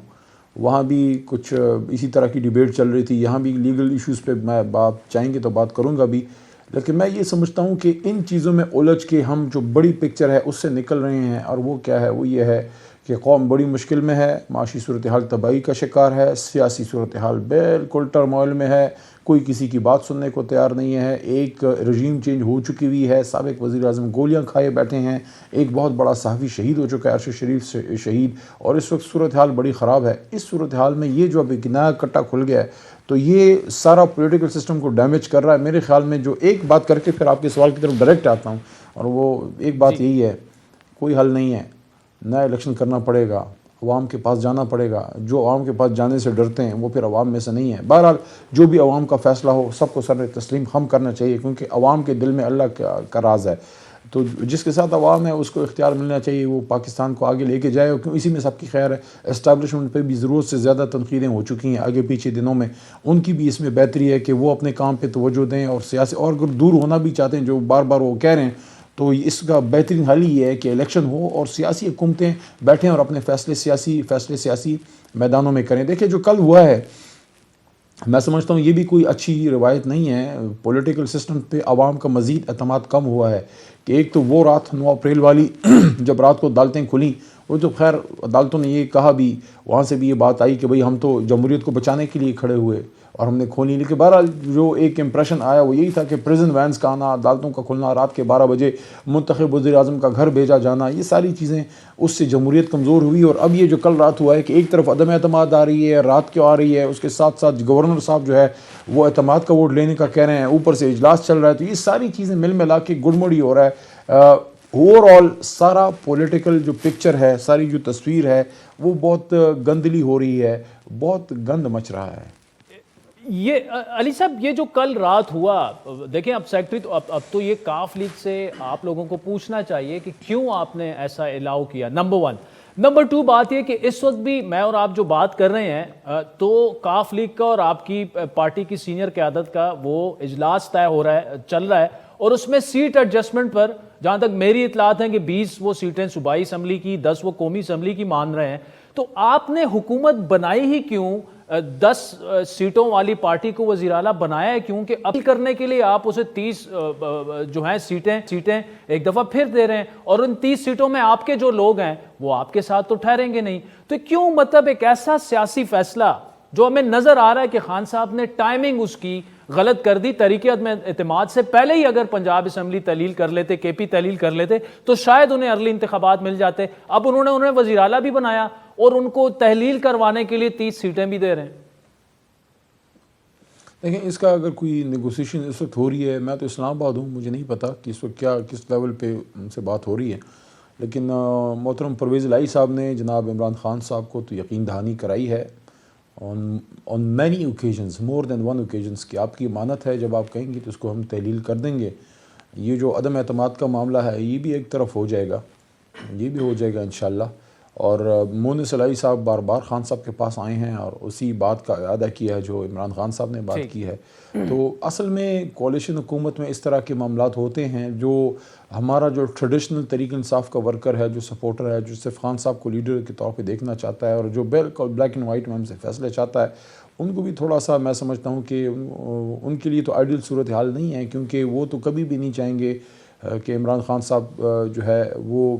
وہاں بھی کچھ اسی طرح کی ڈیبیٹ چل رہی تھی. یہاں بھی لیگل ایشوز پہ میں بات چاہیں گے تو بات کروں گا بھی. لیکن میں یہ سمجھتا ہوں کہ ان چیزوں میں الجھ کے ہم جو بڑی پکچر ہے اس سے نکل رہے ہیں، اور وہ کیا ہے؟ وہ یہ ہے کہ قوم بڑی مشکل میں ہے، معاشی صورتحال تباہی کا شکار ہے، سیاسی صورتحال بالکل ٹرموئل میں ہے، کوئی کسی کی بات سننے کو تیار نہیں ہے. ایک رجیم چینج ہو چکی ہوئی ہے، سابق وزیر اعظم گولیاں کھائے بیٹھے ہیں، ایک بہت بڑا صحافی شہید ہو چکا ہے، ارشد شریف شہید، اور اس وقت صورتحال بڑی خراب ہے. اس صورتحال میں یہ جو اب ایک نیا کٹا کھل گیا ہے تو یہ سارا پولیٹیکل سسٹم کو ڈیمیج کر رہا ہے. میرے خیال میں جو ایک بات کر کے پھر آپ کے سوال کی طرف ڈائریکٹ آتا ہوں، اور وہ ایک بات یہی ہے، کوئی حل نہیں ہے، نیا الیکشن کرنا پڑے گا، عوام کے پاس جانا پڑے گا. جو عوام کے پاس جانے سے ڈرتے ہیں وہ پھر عوام میں سے نہیں ہے. بہرحال جو بھی عوام کا فیصلہ ہو سب کو سر تسلیم ہم کرنا چاہیے، کیونکہ عوام کے دل میں اللہ کا راز ہے. تو جس کے ساتھ عوام ہے اس کو اختیار ملنا چاہیے، وہ پاکستان کو آگے لے کے جائے، کیوں اسی میں سب کی خیر ہے. اسٹیبلشمنٹ پہ بھی ضرورت سے زیادہ تنقیدیں ہو چکی ہیں آگے پیچھے دنوں میں، ان کی بھی اس میں بہتری ہے کہ وہ اپنے کام پہ توجہ دیں، اور سیاسی اور اگر دور ہونا بھی چاہتے ہیں جو بار بار وہ کہہ رہے ہیں، تو اس کا بہترین حل یہ ہے کہ الیکشن ہو اور سیاسی حکومتیں بیٹھیں اور اپنے فیصلے سیاسی میدانوں میں کریں. دیکھیں جو کل ہوا ہے، میں سمجھتا ہوں یہ بھی کوئی اچھی روایت نہیں ہے. پولیٹیکل سسٹم پہ عوام کا مزید اعتماد کم ہوا ہے کہ ایک تو وہ رات 9 اپریل والی جب رات کو عدالتیں کھلیں، وہ تو خیر عدالتوں نے یہ کہا بھی، وہاں سے بھی یہ بات آئی کہ بھئی ہم تو جمہوریت کو بچانے کے لیے کھڑے ہوئے اور ہم نے کھولی. لیکن بہرحال جو ایک امپریشن آیا وہ یہی تھا کہ پریزن وینس کا آنا، عدالتوں کا کھلنا، رات کے 12 بجے منتخب وزیر اعظم کا گھر بھیجا جانا، یہ ساری چیزیں اس سے جمہوریت کمزور ہوئی. اور اب یہ جو کل رات ہوا ہے کہ ایک طرف عدم اعتماد آ رہی ہے، رات کیوں آ رہی ہے، اس کے ساتھ ساتھ گورنر صاحب جو ہے وہ اعتماد کا ووٹ لینے کا کہہ رہے ہیں، اوپر سے اجلاس چل رہا ہے. تو یہ ساری چیزیں مل ملا کے گڑمڑی ہو رہا ہے. اوور آل سارا پولیٹیکل جو پکچر ہے، ساری جو تصویر ہے وہ بہت گندلی ہو رہی ہے، بہت گند مچ رہا ہے. یہ علی صاحب یہ جو کل رات ہوا، دیکھیں اب سیکٹری تو اب تو یہ کاف لیگ سے آپ لوگوں کو پوچھنا چاہیے کہ کیوں آپ نے ایسا الاؤ کیا، نمبر 1. نمبر 2 بات یہ کہ اس وقت بھی میں اور آپ جو بات کر رہے ہیں تو کاف لیگ کا اور آپ کی پارٹی کی سینئر قیادت کا وہ اجلاس طے ہو رہا ہے، چل رہا ہے، اور اس میں سیٹ ایڈجسٹمنٹ پر جہاں تک میری اطلاعات ہیں کہ 20 وہ سیٹیں صوبائی اسمبلی کی، 10 وہ قومی اسمبلی کی مان رہے ہیں، تو آپ نے حکومت بنائی ہی کیوں 10 سیٹوں والی پارٹی کو وزیر اعلیٰ بنایا ہے کیوں کہ اپیل کرنے کے لیے آپ اسے 30 جو ہیں سیٹیں ایک دفعہ پھر دے رہے ہیں، اور ان 30 سیٹوں میں آپ کے جو لوگ ہیں وہ آپ کے ساتھ تو ٹھہریں گے نہیں. تو کیوں مطلب ایک ایسا سیاسی فیصلہ جو ہمیں نظر آ رہا ہے کہ خان صاحب نے ٹائمنگ اس کی غلط کر دی، تحریک عدم اعتماد سے پہلے ہی اگر پنجاب اسمبلی تحلیل کر لیتے، کے پی تحلیل کر لیتے تو شاید انہیں ارلی انتخابات مل جاتے. اب انہوں نے وزیر اعلیٰ بھی بنایا اور ان کو تحلیل کروانے کے لیے 30 سیٹیں بھی دے رہے ہیں. دیکھیں اس کا اگر کوئی نیگوسیشن اس وقت ہو رہی ہے، میں تو اسلام آباد ہوں، مجھے نہیں پتا کہ اس وقت کس لیول پہ ان سے بات ہو رہی ہے، لیکن محترم پرویز الہی صاحب نے جناب عمران خان صاحب کو تو یقین دہانی کرائی ہے on many occasions, more than one occasions، کہ آپ کی امانت ہے، جب آپ کہیں گے تو اس کو ہم تحلیل کر دیں گے. یہ جو عدم اعتماد کا معاملہ ہے یہ بھی ایک طرف ہو جائے گا، یہ بھی ہو جائے گا انشاءاللہ. اور مونس الہی صاحب بار بار خان صاحب کے پاس آئے ہیں اور اسی بات کا اعادہ کیا ہے جو عمران خان صاحب نے بات کی ہے. تو اصل میں کوalition حکومت میں اس طرح کے معاملات ہوتے ہیں، جو ہمارا جو ٹریڈیشنل طریق انصاف کا ورکر ہے، جو سپورٹر ہے، جو صرف خان صاحب کو لیڈر کے طور پہ دیکھنا چاہتا ہے اور جو بالکل بلیک اینڈ وائٹ میں ہم سے فیصلے چاہتا ہے، ان کو بھی تھوڑا سا میں سمجھتا ہوں کہ ان کے لیے تو آئیڈیل صورتحال نہیں ہے، کیونکہ وہ تو کبھی بھی نہیں چاہیں گے کہ عمران خان صاحب جو ہے وہ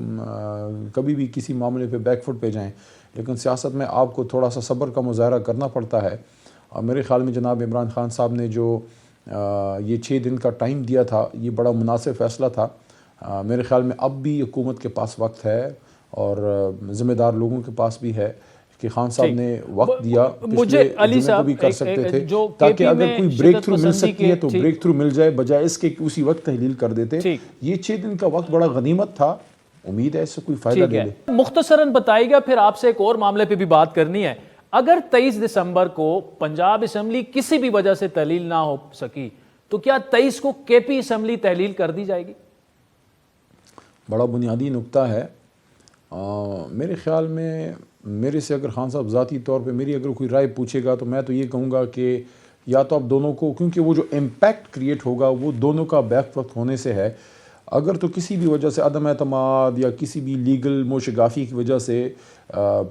کبھی بھی کسی معاملے پہ بیک فٹ پہ جائیں. لیکن سیاست میں آپ کو تھوڑا سا صبر کا مظاہرہ کرنا پڑتا ہے. اور میرے خیال میں جناب عمران خان صاحب نے جو یہ 6 دن کا ٹائم دیا تھا یہ بڑا مناسب فیصلہ تھا. میرے خیال میں اب بھی حکومت کے پاس وقت ہے اور ذمہ دار لوگوں کے پاس بھی ہے کہ خان صاحب نے وقت دیا، پچھلے جمعے کو بھی کر سکتے تھے تاکہ اگر کوئی بریک تھرو مل سکتی ہے تو بریک تھرو مل جائے، بجائے اس کے اسی وقت تحلیل کر دیتے. یہ 6 دن کا وقت بڑا غنیمت تھا، امید ہے اس سے کوئی فائدہ لے لے. مختصراً بتائیے گا، پھر آپ سے ایک اور معاملے پہ بھی بات کرنی ہے. اگر 23 دسمبر کو پنجاب اسمبلی کسی بھی وجہ سے تحلیل نہ ہو سکی تو کیا 23 کو کے پی اسمبلی تحلیل کر دی جائے گی؟ بڑا بنیادی نقطہ ہے. میرے خیال میں میرے سے اگر خان صاحب ذاتی طور پہ میری اگر کوئی رائے پوچھے گا تو میں تو یہ کہوں گا کہ یا تو آپ دونوں کو، کیونکہ وہ جو امپیکٹ کریٹ ہوگا وہ دونوں کا بیک وقت ہونے سے ہے. اگر تو کسی بھی وجہ سے عدم اعتماد یا کسی بھی لیگل موشگافی کی وجہ سے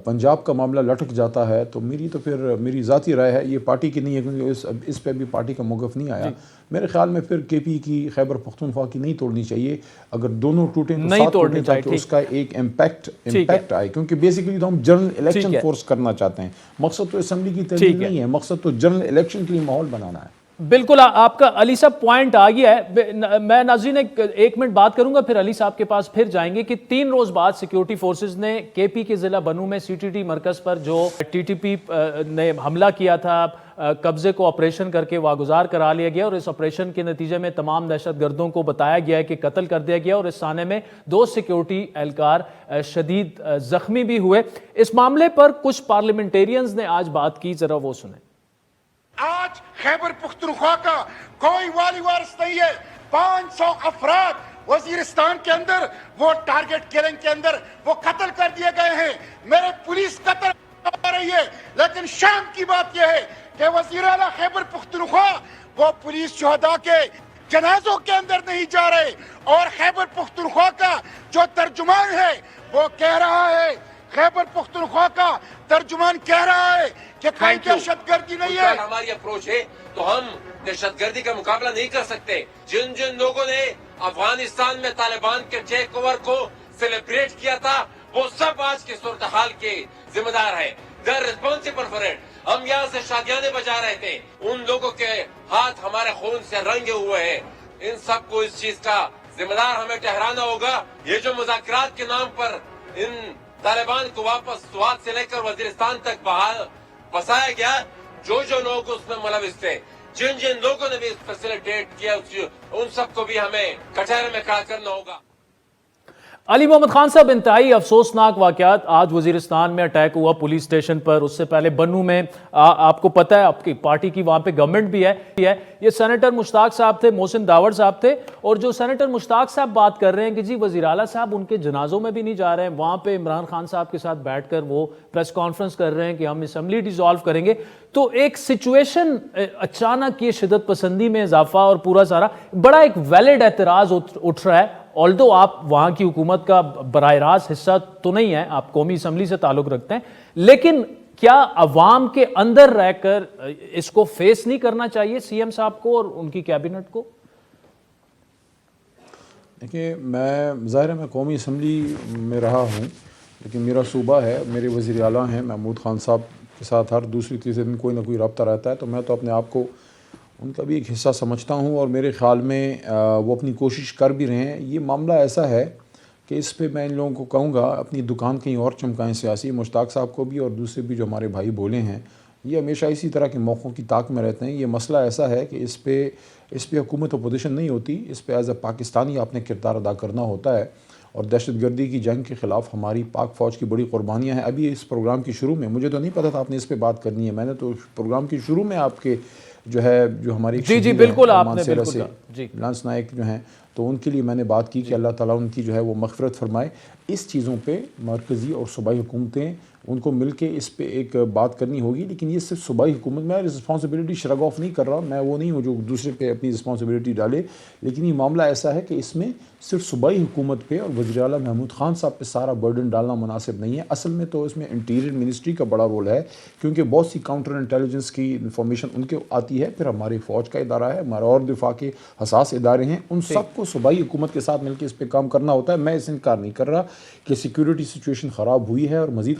پنجاب کا معاملہ لٹک جاتا ہے تو میری ذاتی رائے ہے، یہ پارٹی کی نہیں ہے کیونکہ اس پہ بھی پارٹی کا موقف نہیں آیا. میرے خیال میں پھر کے پی کی خیبر پختونخوا کی نہیں توڑنی چاہیے. اگر دونوں ٹوٹیں تو ساتھ ٹوٹیں تاکہ اس کا ایک امپیکٹ آئے، کیونکہ بیسیکلی تو ہم جنرل الیکشن فورس کرنا چاہتے ہیں. مقصد تو اسمبلی کی تحلیل نہیں ہے، مقصد تو جنرل الیکشن کے لیے ماحول بنانا ہے. بالکل آپ کا علی صاحب پوائنٹ آ گیا ہے. میں ناظرین ایک منٹ بات کروں گا پھر علی صاحب کے پاس پھر جائیں گے کہ 3 روز بعد سیکیورٹی فورسز نے کے پی کے ضلع بنو میں سی ٹی ٹی مرکز پر جو ٹی ٹی پی نے حملہ کیا تھا، قبضے کو آپریشن کر کے واگزار کرا لیا گیا اور اس آپریشن کے نتیجے میں تمام دہشت گردوں کو بتایا گیا ہے کہ قتل کر دیا گیا اور اس سانے میں 2 سیکیورٹی اہلکار شدید زخمی بھی ہوئے. اس معاملے پر کچھ پارلیمنٹیرینز نے آج بات کی، ذرا وہ سنیں. آج خیبر پختونخوا کا کوئی والی وارث نہیں ہے. 500 افراد وزیرستان کے اندر وہ ٹارگٹ کلنگ کے اندر وہ قتل کر دیے گئے ہیں. میرے پولیس قتل ہو رہی ہے، لیکن شام کی بات یہ ہے کہ وزیر اعلیٰ خیبر پختونخوا وہ پولیس شہداء کے جنازوں کے اندر نہیں جا رہے. اور خیبر پختونخوا کا جو ترجمان ہے وہ کہہ رہا ہے، خیبر پختونخوا کا ترجمان کہہ رہا ہے کہ کوئی دہشت گردی نہیں ہے. ہماری اپروچ ہے تو ہم دہشت گردی کا مقابلہ نہیں کر سکتے. جن لوگوں نے افغانستان میں طالبان کے ٹیک اوور کو سیلیبریٹ کیا تھا وہ سب آج کی صورتحال کے ذمہ دار ہیں. They are responsible for it. ہم یہاں سے شادیانے بجا رہے تھے، ان لوگوں کے ہاتھ ہمارے خون سے رنگے ہوئے ہیں. ان سب کو اس چیز کا ذمہ دار ہمیں ٹھہرانا ہوگا. یہ جو مذاکرات کے نام پر ان طالبان کو واپس سوات سے لے کر وزیرستان تک بسایا گیا، جو لوگ اس میں ملوث تھے، جن لوگوں نے بھی فیسیلیٹیٹ کیا، ان سب کو بھی ہمیں کٹہرے میں کھڑا کرنا ہوگا. علی محمد خان صاحب، انتہائی افسوسناک واقعات آج وزیرستان میں اٹیک ہوا پولیس اسٹیشن پر، اس سے پہلے بنوں میں آپ کو پتہ ہے آپ کی پارٹی کی وہاں پہ گورنمنٹ بھی ہے، یہ سینیٹر مشتاق صاحب تھے، محسن داوڑ صاحب تھے، اور جو سینیٹر مشتاق صاحب بات کر رہے ہیں کہ جی وزیر اعلیٰ صاحب ان کے جنازوں میں بھی نہیں جا رہے ہیں، وہاں پہ عمران خان صاحب کے ساتھ بیٹھ کر وہ پریس کانفرنس کر رہے ہیں کہ ہم اسمبلی ڈیزالو کریں گے، تو ایک سچویشن اچانک یہ شدت پسندی میں اضافہ اور پورا سارا بڑا ایک ویلڈ اعتراض اٹھ رہا ہے، آلدو آپ وہاں کی حکومت کا براہ راست حصہ تو نہیں ہیں، آپ قومی اسمبلی سے تعلق رکھتے ہیں، لیکن کیا عوام کے اندر رہ کر اس کو فیس نہیں کرنا چاہیے سی ایم صاحب کو اور ان کی کیبنٹ کو؟ دیکھیے، ظاہر ہے میں قومی اسمبلی میں رہا ہوں، لیکن میرا صوبہ ہے، میرے وزیر اعلیٰ ہیں محمود خان صاحب کے ساتھ ہر دوسری تیسرے دن کوئی نہ کوئی رابطہ رہتا ہے، تو میں تو اپنے آپ کو ان کا بھی ایک حصہ سمجھتا ہوں، اور میرے خیال میں وہ اپنی کوشش کر بھی رہے ہیں۔ یہ معاملہ ایسا ہے کہ اس پہ میں ان لوگوں کو کہوں گا اپنی دکان کہیں اور چمکائیں، سیاسی مشتاق صاحب کو بھی اور دوسرے بھی جو ہمارے بھائی بولے ہیں، یہ ہمیشہ اسی طرح کے موقعوں کی طاق میں رہتے ہیں۔ یہ مسئلہ ایسا ہے کہ اس پہ حکومت اپوزیشن نہیں ہوتی، اس پہ ایز اے پاکستانی آپ نے کردار ادا کرنا ہوتا ہے، اور دہشت گردی کی جنگ کے خلاف ہماری پاک فوج کی بڑی قربانیاں ہیں۔ ابھی اس پروگرام کی شروع میں مجھے تو نہیں پتا تھا آپ نے اس پہ بات کرنی ہے، میں نے تو پروگرام کی شروع میں آپ کے جو ہماری جی بالکل آپ نے بالکل لانس نائک جو ہیں، تو ان کے لیے میں نے بات کی کہ اللہ تعالیٰ ان کی جو ہے وہ مغفرت فرمائے۔ اس چیزوں پہ مرکزی اور صوبائی حکومتیں ان کو مل کے اس پہ ایک بات کرنی ہوگی، لیکن یہ صرف صوبائی حکومت، میں رسپانسبلٹی شرگ آف نہیں کر رہا، میں وہ نہیں ہوں جو دوسرے پہ اپنی رسپانسبلٹی ڈالے، لیکن یہ معاملہ ایسا ہے کہ اس میں صرف صوبائی حکومت پہ اور وزیر اعلیٰ محمود خان صاحب پہ سارا برڈن ڈالنا مناسب نہیں ہے۔ اصل میں تو اس میں انٹیریئر منسٹری کا بڑا رول ہے، کیونکہ بہت سی کاؤنٹر انٹیلیجنس کی انفارمیشن ان کے آتی ہے، پھر ہماری فوج کا ادارہ ہے، ہمارے اور دفاع کے حساس ادارے ہیں، ان سب کو صوبائی حکومت کے ساتھ مل کے اس پہ کام کرنا ہوتا ہے۔ میں اس انکار نہیں کر رہا کہ سیکیورٹی سچویشن خراب ہوئی ہے اور مزید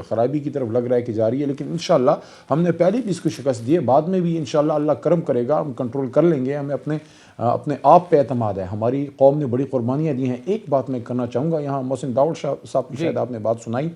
خرابی کی طرف لگ رہا ہے کہ جاری ہے، لیکن انشاءاللہ ہم نے پہلے بھی اس کو شکست دی ہے، بعد میں بھی انشاءاللہ اللہ کرم کرے گا، ہم کنٹرول کر لیں گے، ہمیں اپنے آپ پہ اعتماد ہے، ہماری قوم نے بڑی قربانیاں دی ہیں۔ ایک بات میں کرنا چاہوں گا، یہاں محسن داوڑ صاحب کی شاید آپ نے بات سنائی،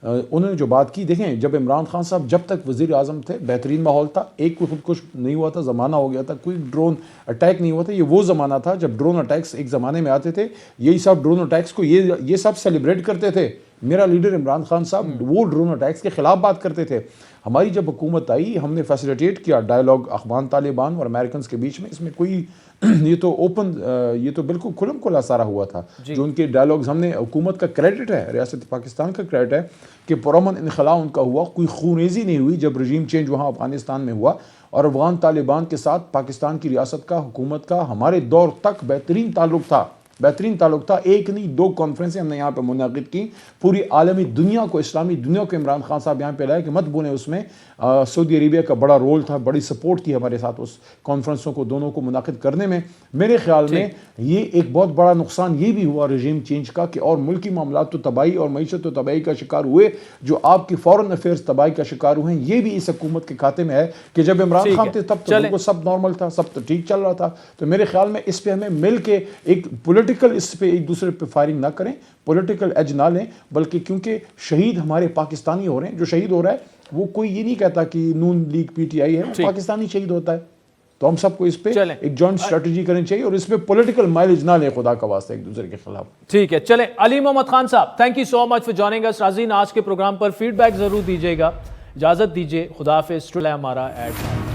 انہوں نے جو بات کی، دیکھیں جب عمران خان صاحب جب تک وزیر اعظم تھے بہترین ماحول تھا، ایک کوئی خودکش نہیں ہوا تھا، زمانہ ہو گیا تھا، کوئی ڈرون اٹیک نہیں ہوا تھا، یہ وہ زمانہ تھا جب ڈرون اٹیکس ایک زمانے میں آتے تھے، یہی سب ڈرون اٹیکس کو یہ سب سیلیبریٹ کرتے تھے، میرا لیڈر عمران خان صاحب وہ ڈرون اٹیکس کے خلاف بات کرتے تھے۔ ہماری جب حکومت آئی ہم نے فیسیلیٹیٹ کیا ڈائیلاگ افغان طالبان اور امریکنز کے بیچ میں، اس میں کوئی یہ تو بالکل کھلم کھلا سارا ہوا تھا، جو ان کے ڈائیلاگز ہم نے، حکومت کا کریڈٹ ہے، ریاست پاکستان کا کریڈٹ ہے کہ پرامن انخلا ان کا ہوا، کوئی خونریزی نہیں ہوئی جب رجیم چینج وہاں افغانستان میں ہوا، اور افغان طالبان کے ساتھ پاکستان کی ریاست کا، حکومت کا ہمارے دور تک بہترین تعلق تھا، ایک نہیں دو کانفرنسیں ہم نے یہاں پہ منعقد کی، پوری عالمی دنیا کو، اسلامی دنیا کو عمران خان صاحب یہاں پہ لائے کہ مت بولیں، اس میں سعودی عربیہ کا بڑا رول تھا، بڑی سپورٹ تھی ہمارے ساتھ اس کانفرنسوں کو دونوں کو منعقد کرنے میں۔ میرے خیال میں یہ ایک بہت بڑا نقصان یہ بھی ہوا رجیم چینج کا کہ اور ملکی معاملات تو تباہی اور معیشت تو تباہی کا شکار ہوئے، جو آپ کی فورن افیئرز تباہی کا شکار ہوئے ہیں، یہ بھی اس حکومت کے کھاتے میں ہے کہ جب عمران خان تھے تب تو سب نارمل تھا، سب تو ٹھیک چل رہا تھا۔ تو میرے خیال میں اس پہ ہمیں مل کے ایک پولیٹیکل، اس پہ ایک دوسرے پہ فائرنگ نہ کریں، پولیٹیکل ایج نہ لیں، بلکہ کیونکہ شہید ہمارے پاکستانی ہو رہے ہیں، جو شہید ہو رہا ہے وہ کوئی یہ نہیں کہتا کہ نون لیگ پی ٹی آئی ہے، وہ پاکستانی شہید ہوتا ہے، تو ہم سب کو اس پہ ایک جوائنٹ اسٹریٹجی کرنی چاہیے اور اس پہ پولیٹیکل مائلیج نہ لیں خدا کا واسطہ ایک دوسرے کے خلاف۔ ٹھیک ہے، چلیں علی محمد خان صاحب، thank you so much for joining us. ناظرین آج کے پروگرام پر فیڈ بیک ضرور دیجیے گا، اجازت دیجیے، خدا حافظ، ہمارا ایڈ